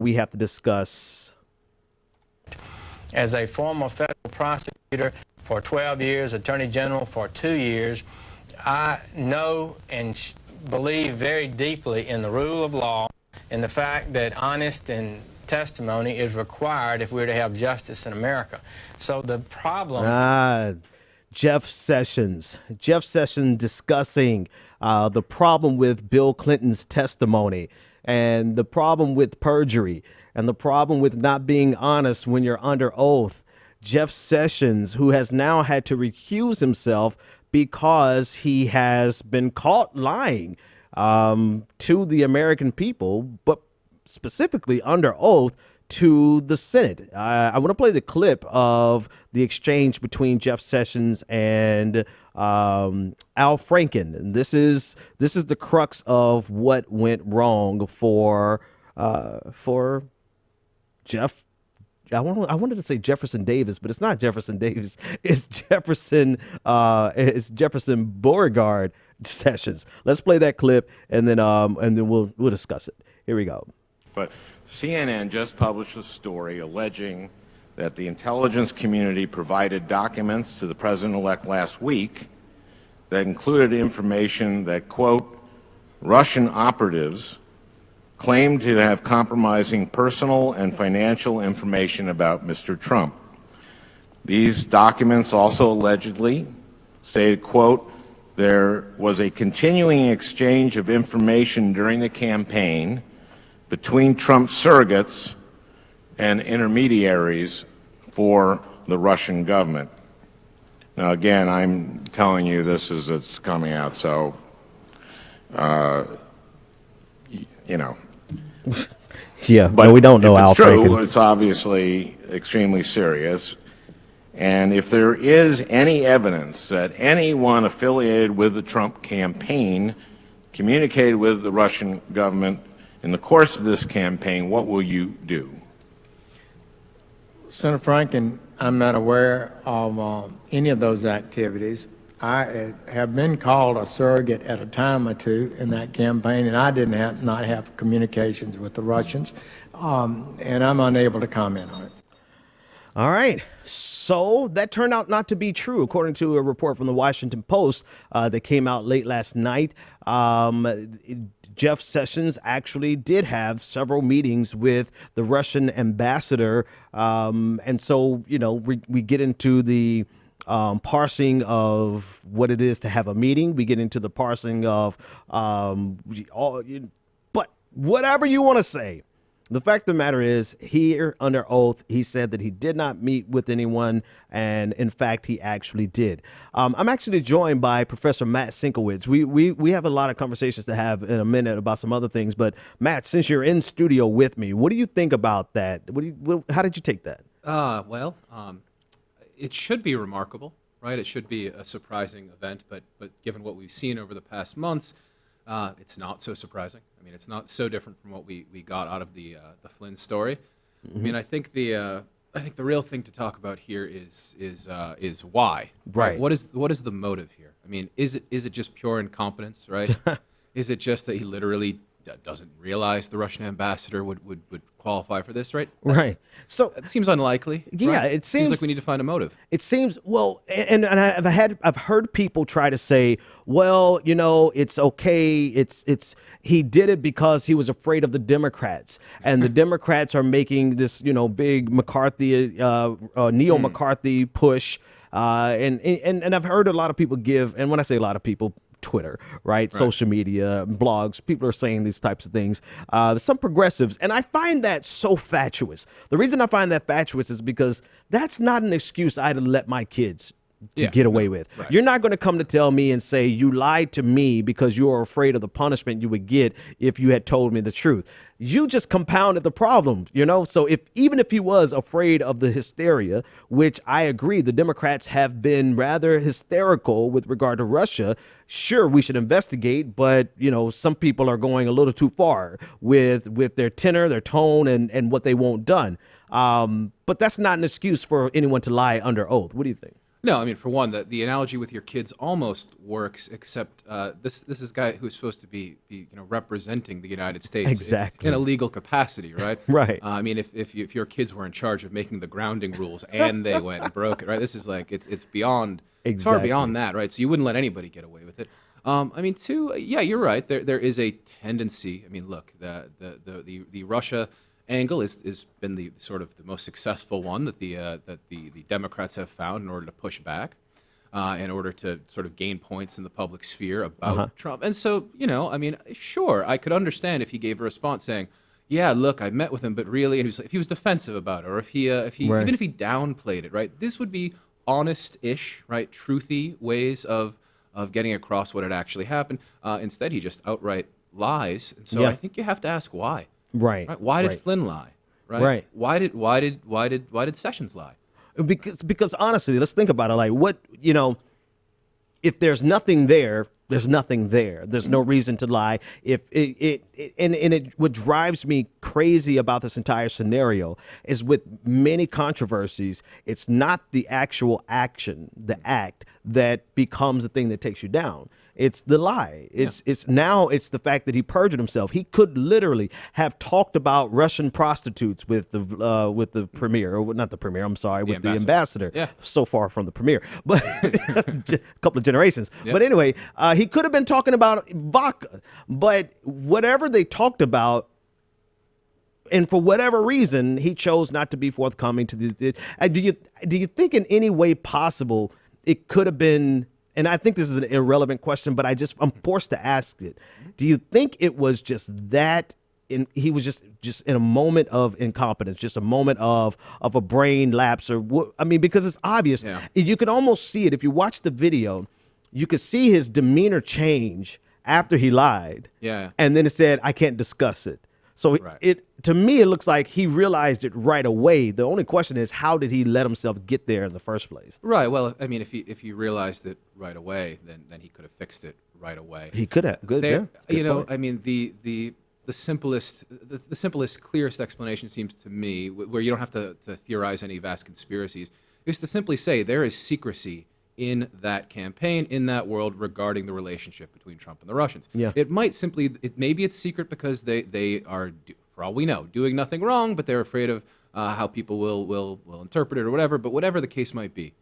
we have to discuss. As a former federal prosecutor for 12 years, attorney general for 2 years, I know and believe very deeply in the rule of law and the fact that honest and testimony is required if we're to have justice in America. So the problem... Jeff Sessions discussing the problem with Bill Clinton's testimony and the problem with perjury and the problem with not being honest when you're under oath. Jeff Sessions, who has now had to recuse himself because he has been caught lying to the American people, but specifically under oath to the Senate. I want to play the clip of the exchange between Jeff Sessions and Al Franken. And this is the crux of what went wrong for Jeff. I wanted to say Jefferson Davis, but it's not Jefferson Davis. It's Jefferson Beauregard Sessions. Let's play that clip and then we'll discuss it. Here we go. But CNN just published a story alleging that the intelligence community provided documents to the president-elect last week that included information that, quote, Russian operatives claimed to have compromising personal and financial information about Mr. Trump. These documents also allegedly stated, quote, there was a continuing exchange of information during the campaign between Trump surrogates and intermediaries for the Russian government. Now, again, I'm telling you this as it's coming out, so, you know. Yeah, but we don't know Al Franken. If it's true, Franken. it's obviously extremely serious. And if there is any evidence that anyone affiliated with the Trump campaign communicated with the Russian government in the course of this campaign, what will you do? Senator Franken, I'm not aware of any of those activities. I have been called a surrogate at a time or two in that campaign, and I not have communications with the Russians, and I'm unable to comment on it. All right. So that turned out not to be true, according to a report from the Washington Post that came out late last night. Jeff Sessions actually did have several meetings with the Russian ambassador. And so, you know, we get into the parsing of what it is to have a meeting. We get into the parsing of but whatever you want to say. The fact of the matter is, here under oath, he said that he did not meet with anyone, and in fact, he actually did. I'm actually joined by Professor Matt Sinkowitz. We have a lot of conversations to have in a minute about some other things, but Matt, since you're in studio with me, what do you think about that? How did you take that? Well, it should be remarkable, right? It should be a surprising event, but given what we've seen over the past months, it's not so surprising. I mean, it's not so different from what we got out of the Flynn story. Mm-hmm. I mean, I think the real thing to talk about here is why. Right. What is the motive here? I mean, is it just pure incompetence, right? Is it just that he literally doesn't realize the Russian ambassador would qualify for this, right? Right. So it seems unlikely. Yeah, right? it seems like we need to find a motive. It seems, well, and I've heard people try to say, well, you know, it's okay. It's he did it because he was afraid of the Democrats, and the Democrats are making this, you know, big McCarthy, neo-McCarthy push. And I've heard a lot of people give, and when I say a lot of people, Twitter, right? Social media, blogs, people are saying these types of things. Some progressives, and I find that so fatuous. The reason I find that fatuous is because that's not an excuse I'd let my kids get away with. Right. You're not going to come to tell me and say you lied to me because you were afraid of the punishment you would get if you had told me the truth. You just compounded the problem, you know? So even if he was afraid of the hysteria, which I agree, the Democrats have been rather hysterical with regard to Russia. Sure, we should investigate, but, you know, some people are going a little too far with their tenor, their tone, and what they want done. But that's not an excuse for anyone to lie under oath. What do you think? No, I mean, for one, the analogy with your kids almost works, except this is a guy who's supposed to be representing the United States Exactly. in a legal capacity, right? Right. I mean, if your kids were in charge of making the grounding rules and they went and broke it, right? This is like it's beyond it's far Exactly. beyond that, right? So you wouldn't let anybody get away with it. I mean, too, yeah, you're right. There is a tendency. I mean, look, the Russia angle is been the sort of the most successful one that the Democrats have found in order to push back, in order to sort of gain points in the public sphere about Trump. And so, I mean, sure, I could understand if he gave a response saying, "Yeah, look, I met with him, but really," and if he was defensive about it, or if he Right. even if he downplayed it, right? This would be honest-ish, right, truthy ways of getting across what had actually happened. Instead, he just outright lies, and so Yeah. I think you have to ask why. Right. Right? Why did Right. Flynn lie? Right? Right. Why did Sessions lie? Because honestly, let's think about it. Like, what, if there's nothing there, there's nothing there. There's no reason to lie. If what drives me crazy about this entire scenario is with many controversies, it's not the actual action, the act that becomes the thing that takes you down. It's the lie. It's the fact that he perjured himself. He could literally have talked about Russian prostitutes with the premier, or not the premier. I'm sorry, with the ambassador. Yeah. So far from the premier, but a couple of generations. Yep. But anyway, he could have been talking about vodka. But whatever they talked about, and for whatever reason, he chose not to be forthcoming to the. Do you think in any way possible it could have been? And I think this is an irrelevant question, but I'm forced to ask it. Do you think it was just that he was just in a moment of incompetence, just a moment of a brain lapse, or what? I mean, because it's obvious. Yeah. You could almost see it if you watch the video. You could see his demeanor change after he lied. Yeah. And then it said, "I can't discuss it." So Right. to me, it looks like he realized it right away. The only question is, how did he let himself get there in the first place? Right. Well, I mean, if he realized it right away, then he could have fixed it right away. He could have. Good. There, Yeah. Good point. I mean, the simplest, clearest explanation seems to me, where you don't have to theorize any vast conspiracies, is to simply say there is secrecy in that campaign, in that world, regarding the relationship between Trump and the Russians. Yeah. Maybe it's secret because they are, for all we know, doing nothing wrong, but they're afraid of how people will interpret it or whatever. But whatever the case might be,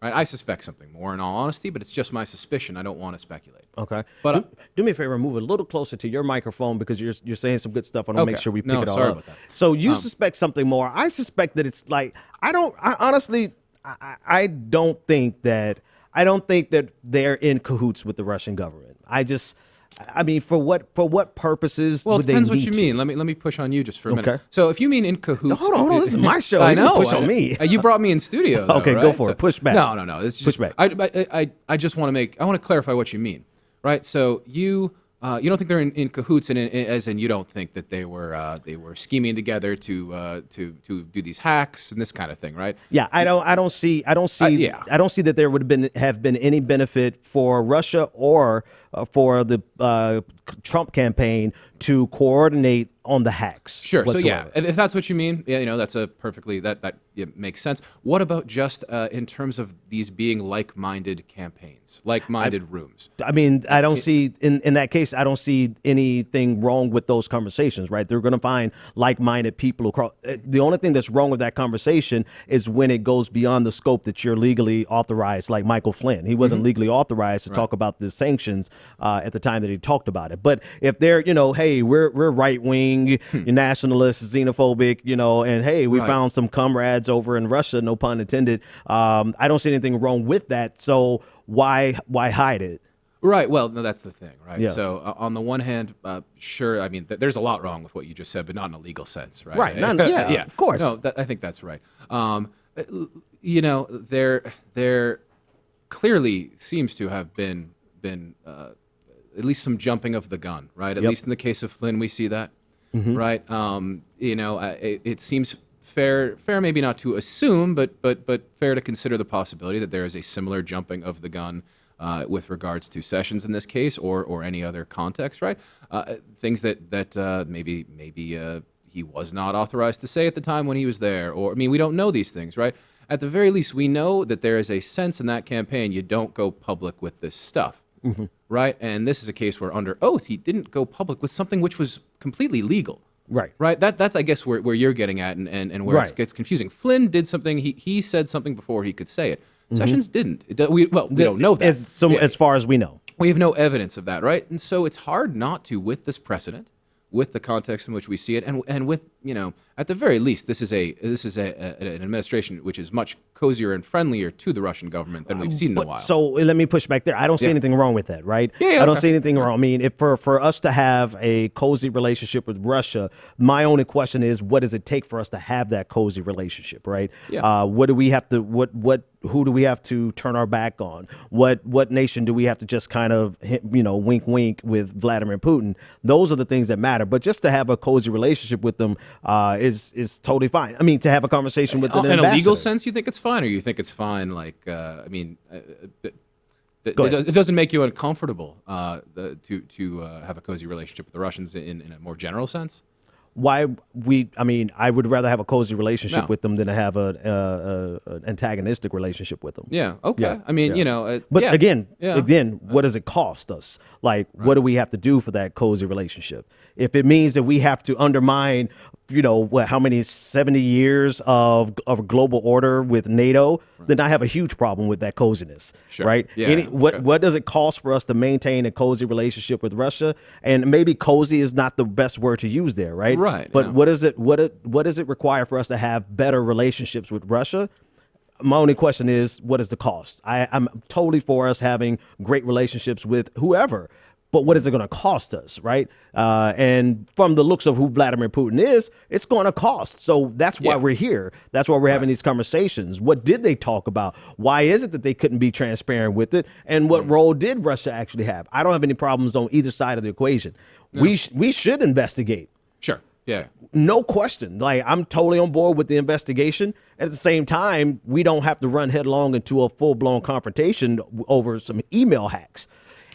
right? I suspect something more, in all honesty, but it's just my suspicion. I don't want to speculate. Okay. But do me a favor, move it a little closer to your microphone, because you're saying some good stuff. I want to make Okay. sure we pick No, it all sorry up. about that. So you suspect something more. I suspect that it's like I honestly don't think that they're in cahoots with the Russian government. I mean, for what purposes Well, it would they depends what need you to? mean. Let me push on you just for a minute. Okay. So if you mean in cahoots, Hold on, this is my show. I You can know. push on me. You brought me in studio. Though, Okay, go right? for it. Push back. No. It's just, Push back. I just want to clarify what you mean, right? So you don't think they're in cahoots, and as in you don't think that they were scheming together to do these hacks and this kind of thing, right? Yeah, I don't see that there would have been any benefit for Russia or for the Trump campaign to coordinate on the hacks. Sure. So yeah, whatsoever. and if that's what you mean, yeah, that's a perfectly that makes sense. What about just in terms of these being like-minded campaigns, like-minded rooms? I mean, I don't see in that case. I don't see anything wrong with those conversations. Right? They're going to find like-minded people across. The only thing that's wrong with that conversation is when it goes beyond the scope that you're legally authorized. Like Michael Flynn, he wasn't legally authorized to talk about the sanctions at the time that he talked about it. But if they're, hey, we're right wing, you're nationalist, xenophobic, and hey, we found some comrades over in Russia, no pun intended. I don't see anything wrong with that. So why hide it? Right. Well, no, that's the thing, right? Yeah. So on the one hand, sure. I mean, there's a lot wrong with what you just said, but not in a legal sense, right? Right. Yeah. Of course. No, I think that's right. There clearly seems to have been at least some jumping of the gun, right? At least in the case of Flynn, we see that, right? It seems fair maybe not to assume, but fair to consider the possibility that there is a similar jumping of the gun with regards to Sessions in this case, or any other context, right? Things that maybe he was not authorized to say at the time when he was there, or I mean, we don't know these things, right? at the very least, we know that there is a sense in that campaign you don't go public with this stuff, right? And this is a case where under oath, he didn't go public with something which was completely legal. Right. Right. That's I guess where you're getting at and where it gets confusing. Flynn did something. He said something before he could say it. Sessions didn't. We don't know that. As far as we know. We have no evidence of that, right? And so it's hard not to, with this precedent, with the context in which we see it, and with, at the very least, this is an administration which is much cozier and friendlier to the Russian government than we've seen in a while. So let me push back there. I don't see anything wrong with that, right? Yeah, I don't see anything wrong. I mean, if for us to have a cozy relationship with Russia, my only question is, what does it take for us to have that cozy relationship, right? Yeah. What do we have to who do we have to turn our back on? What nation do we have to just kind of wink wink with Vladimir Putin? Those are the things that matter. But just to have a cozy relationship with them is totally fine. I mean, to have a conversation with an in ambassador. a legal sense, you think it's fine, or you think it's fine? Like, it doesn't make you uncomfortable to have a cozy relationship with the Russians in a more general sense. I would rather have a cozy relationship with them than to have an antagonistic relationship with them. Yeah. Okay. Yeah, I mean, but again, what does it cost us? Like, what do we have to do for that cozy relationship? If it means that we have to undermine, how many 70 years of global order with NATO, then I have a huge problem with that coziness. Sure. Right. Yeah. What does it cost for us to maintain a cozy relationship with Russia? And maybe cozy is not the best word to use there. Right. Right. But what does it require for us to have better relationships with Russia? My only question is, what is the cost? I'm totally for us having great relationships with whoever, but what is it going to cost us, right? And from the looks of who Vladimir Putin is, it's going to cost. So that's why we're here. That's why we're having these conversations. What did they talk about? Why is it that they couldn't be transparent with it? And what role did Russia actually have? I don't have any problems on either side of the equation. No. We should investigate. Sure. Yeah. No question. Like, I'm totally on board with the investigation. At the same time, we don't have to run headlong into a full-blown confrontation over some email hacks.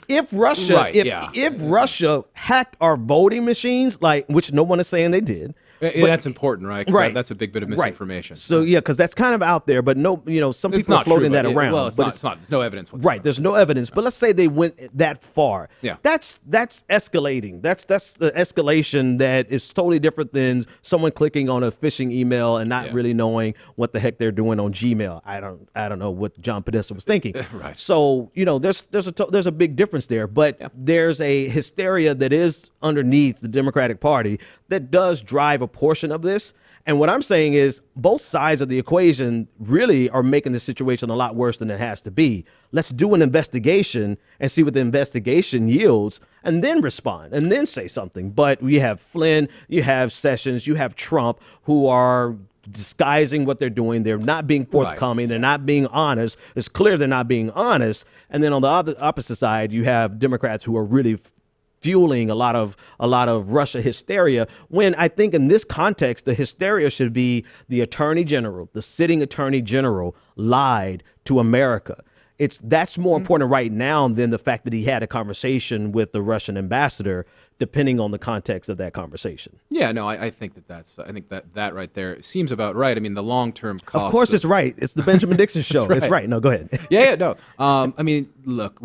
If Russia, if Russia hacked our voting machines, which no one is saying they did. But that's important, right? Right. That's a big bit of misinformation. Right. So, because that's kind of out there, but some people are floating that around. Well, it's not. There's no evidence whatsoever. Right. There's no evidence. But let's say they went that far. Yeah. That's escalating. That's the escalation that is totally different than someone clicking on a phishing email and not really knowing what the heck they're doing on Gmail. I don't know what John Pedersen was thinking. Right. So, there's a big difference there, but there's a hysteria that is underneath the Democratic Party that does drive a portion of this. And what I'm saying is both sides of the equation really are making the situation a lot worse than it has to be. Let's do an investigation and see what the investigation yields and then respond and then say something. But we have Flynn, you have Sessions, you have Trump, who are disguising what they're doing. They're not being forthcoming. Right. They're not being honest. It's clear they're not being honest. And then on the opposite side, you have Democrats who are really fueling a lot of Russia hysteria, when I think in this context, the hysteria should be the attorney general, the sitting attorney general lied to America. That's more important right now than the fact that he had a conversation with the Russian ambassador, depending on the context of that conversation. Yeah, no, I think that right there seems about right. I mean, the long-term cost. Of course, it's right. It's the Benjamin Dixon Show. It's right. No, go ahead. Yeah, no. I mean, look,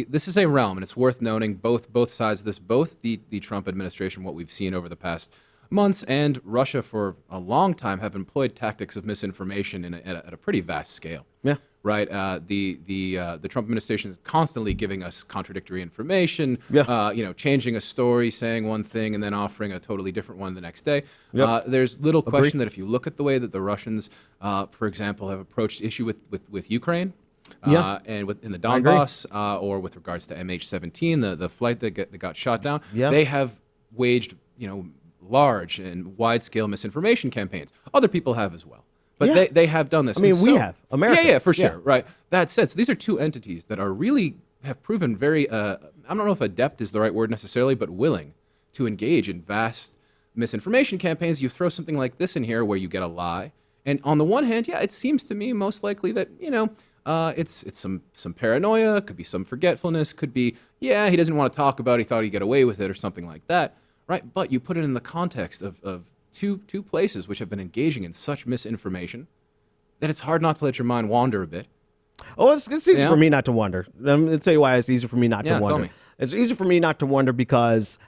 this is a realm, and it's worth noting both sides of this, both the Trump administration, what we've seen over the past months, and Russia for a long time have employed tactics of misinformation at a pretty vast scale. Yeah. Right. The Trump administration is constantly giving us contradictory information. Yeah. Changing a story, saying one thing, and then offering a totally different one the next day. Yep. There's little question that if you look at the way that the Russians, for example, have approached issue with Ukraine. And in the Donbass, or with regards to MH17, the flight that got shot down, they have waged large and wide-scale misinformation campaigns. Other people have as well, but they have done this. I mean, we have America. Yeah, for sure. Right. That said, so these are two entities that are really have proven very. I don't know if adept is the right word necessarily, but willing to engage in vast misinformation campaigns. You throw something like this in here, where you get a lie, and on the one hand, it seems to me most likely that it's some paranoia, could be some forgetfulness, could be, he doesn't want to talk about it, he thought he'd get away with it or something like that, right? But you put it in the context of two places which have been engaging in such misinformation, that it's hard not to let your mind wander a bit. Oh, it's easy for me not to wonder. Let me tell you why it's easy for me not to Yeah, tell wonder. me. It's easy for me not to wonder because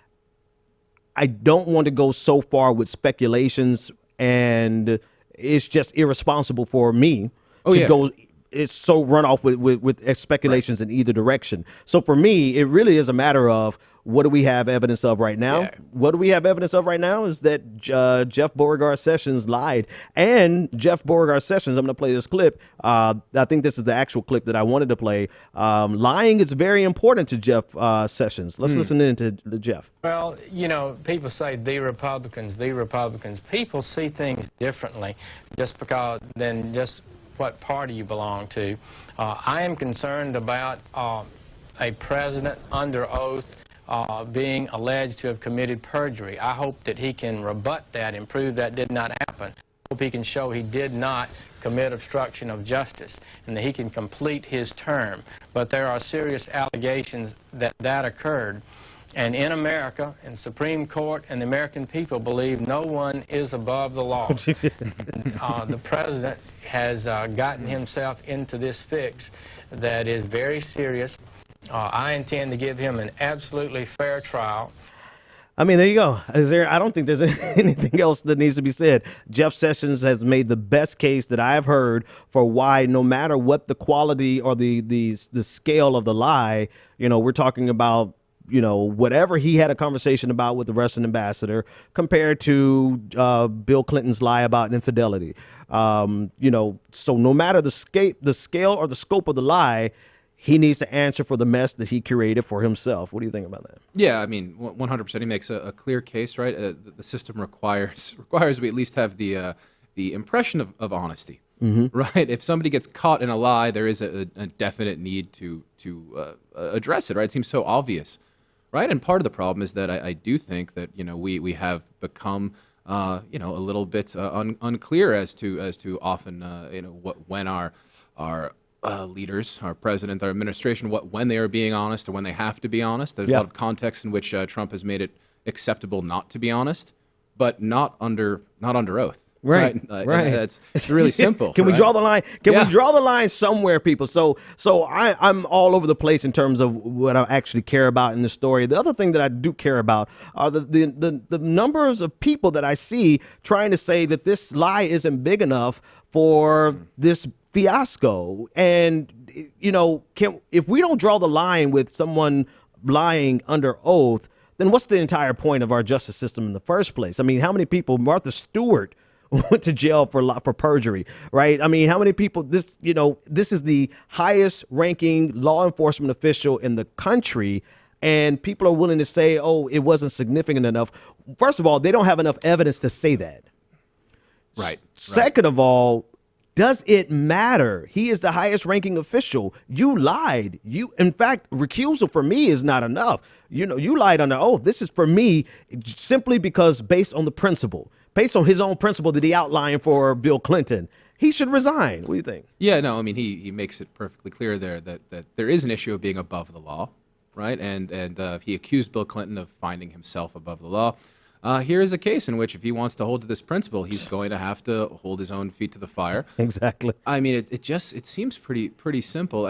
I don't want to go so far with speculations, and it's just irresponsible for me to go. It's so run off with speculations in either direction. So for me, it really is a matter of what do we have evidence of right now? Yeah. What do we have evidence of right now is that Jeff Beauregard Sessions lied. And Jeff Beauregard Sessions, I'm going to play this clip. I think this is the actual clip that I wanted to play. Lying is very important to Jeff Sessions. Let's listen in to Jeff. Well, you know, people say the Republicans, the Republicans. People see things differently just because than just what party you belong to. I am concerned about a president under oath being alleged to have committed perjury. I hope that he can rebut that and prove that did not happen. I hope he can show he did not commit obstruction of justice and that he can complete his term. But there are serious allegations that that occurred. And in America, and the Supreme Court and the American people believe no one is above the law. The president has gotten himself into this fix that is very serious. I intend to give him an absolutely fair trial. I mean, there you go. I don't think there's anything else that needs to be said. Jeff Sessions has made the best case that I've heard for why, no matter what the quality or the scale of the lie, you know, we're talking about, you know, whatever he had a conversation about with the Russian ambassador compared to Bill Clinton's lie about infidelity. You know, so no matter the scale or the scope of the lie, he needs to answer for the mess that he created for himself. What do you think about that? Yeah, I mean, 100%. He makes a clear case, right? The system requires we at least have the impression of honesty, right? If somebody gets caught in a lie, there is a definite need to address it, right? It seems so obvious. Right, and part of the problem is that I do think that, you know, we have become you know, a little bit unclear as to often you know, when our leaders, our president, our administration, when they are being honest or when they have to be honest. There's a lot of context in which Trump has made it acceptable not to be honest, but not under oath. Right. It's really simple. Can we draw the line? Can Yeah. we draw the line somewhere, people? So I'm all over the place in terms of what I actually care about in the story. The other thing that I do care about are the numbers of people that I see trying to say that this lie isn't big enough for this fiasco. And, you know, if we don't draw the line with someone lying under oath, then what's the entire point of our justice system in the first place? I mean, how many people, Martha Stewart went to jail for perjury, right? I mean, how many people, this is the highest ranking law enforcement official in the country, and people are willing to say, oh, it wasn't significant enough. First of all, they don't have enough evidence to say that. Right. Second of all, does it matter? He is the highest ranking official. You lied. In fact, recusal for me is not enough. You know, you lied under oath. This is for me simply because based on the principle, based on his own principle that he outlined for Bill Clinton, he should resign. What do you think? Yeah, no, I mean, he makes it perfectly clear there that there is an issue of being above the law, right? And he accused Bill Clinton of finding himself above the law. Here is a case in which if he wants to hold to this principle, he's going to have to hold his own feet to the fire. Exactly. I mean, it seems pretty simple.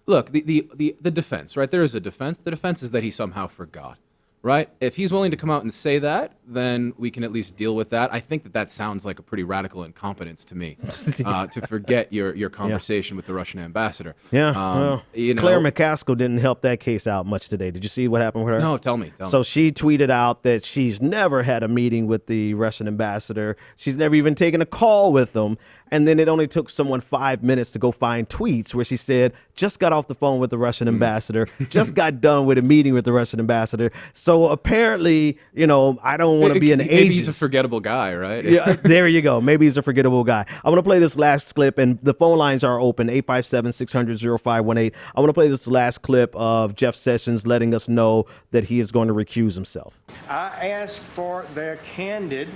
Look, the defense, right? There is a defense. The defense is that he somehow forgot. Right? If he's willing to come out and say that, then we can at least deal with that. I think that sounds like a pretty radical incompetence to me, to forget your conversation with the Russian ambassador. Yeah. Well, you know, Claire McCaskill didn't help that case out much today. Did you see what happened with her? No, tell me. So she tweeted out that she's never had a meeting with the Russian ambassador. She's never even taken a call with them. And then it only took someone 5 minutes to go find tweets where she said, just got off the phone with the Russian ambassador, just got done with a meeting with the Russian ambassador. So apparently, you know, I don't want to be an agent. Maybe he's a forgettable guy, right? Yeah, there you go. Maybe he's a forgettable guy. I want to play this last clip, and the phone lines are open, 857-600-0518. I want to play this last clip of Jeff Sessions letting us know that he is going to recuse himself. I ask for their candid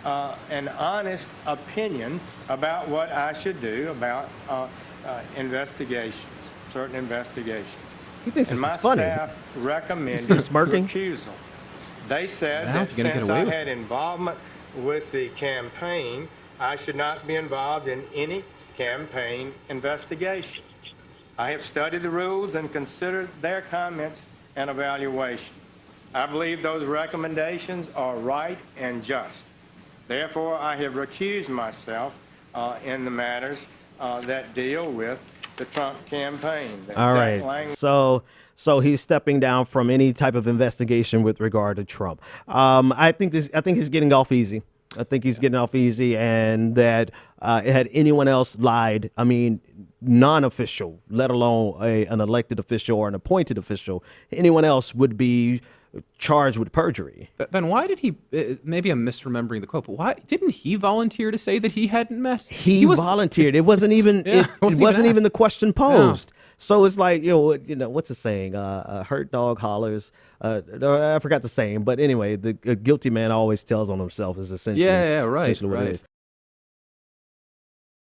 and honest opinion about what I should do about investigations, certain investigations. He thinks and this my is funny. staff recommended He's smirking. recusal. They said Well, that if you're gonna since get away I with had it. involvement with the campaign, I should not be involved in any campaign investigation. I have studied the rules and considered their comments and evaluation. I believe those recommendations are right and just. Therefore, I have recused myself in the matters that deal with the Trump campaign. The All exact right. language- So he's stepping down from any type of investigation with regard to Trump. I think he's getting off easy. I think he's getting off easy, and that had anyone else lied, I mean, non-official, let alone an elected official or an appointed official, anyone else would be charged with perjury. But Ben, why did he? Maybe I'm misremembering the quote, but why didn't he volunteer to say that he hadn't met? He volunteered. It wasn't even. Yeah, it wasn't even the question posed. So it's like, what's the saying? Hurt dog hollers. I forgot the saying, but anyway, the guilty man always tells on himself is essentially, Yeah, right, essentially what right. it is.